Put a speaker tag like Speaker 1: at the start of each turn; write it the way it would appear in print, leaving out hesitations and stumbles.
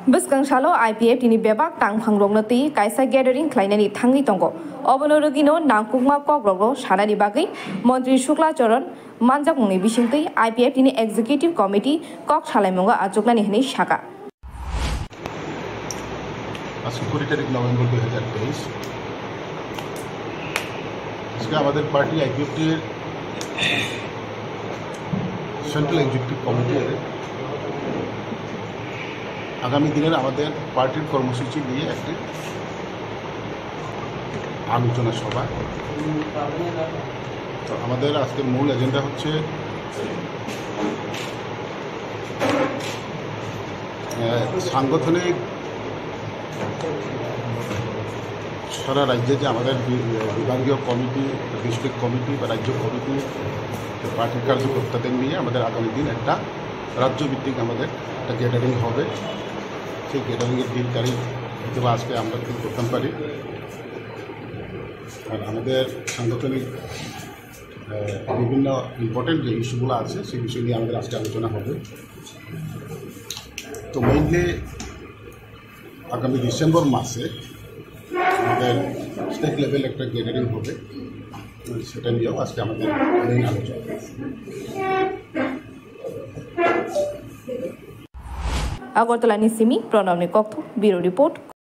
Speaker 1: Buskangshalo IPF tini bebak tangphang rognati kaisa gathering khlainani thangni tongo obonorogino nangkukma kokrogo sanani bagui Montri Shukla Charan manjakmungni bisingtui IPF tini executive committee kok salaimunga ajoknani hini shaka
Speaker 2: आज 20 नवंबर 2023 इसका हमारे party IPF के central executive committee आगामी दिन हमारे party कर्मसूची लिए एक आलोचना सभा तो हमारे आज के मूल एजेंडा होच्छे सांगठनिक सारा राज्य जो हमारे विभागीय कमिटी डिस्ट्रिक्ट कमिटी राज्य कमिटी पार्टी कार्यकर्ता নিয়ে আমাদের আগামী দিন একটা রাজ্যভিত্তিক আমাদের একটা গ্যাদারিং হবে সেই গ্যাদারিংয়ের দিন তারিখ অথবা আজকে আমরা কিন্তু করতে পারি আর আমাদের সাংগঠনিক বিভিন্ন ইম্পর্টেন্ট যে ইস্যুগুলো আছে সেই বিষয় নিয়ে আমাদের আজকে আলোচনা হবে তো মেইনলি আগামী ডিসেম্বর মাসে আমাদের স্টেট লেভেল একটা গ্যাদারিং হবে সেটা নিয়েও আজকে আমাদের মেইন আলোচনা
Speaker 1: আগরতলা নিসিমি প্রণব নিকক্ষ ব্যুরো রিপোর্ট।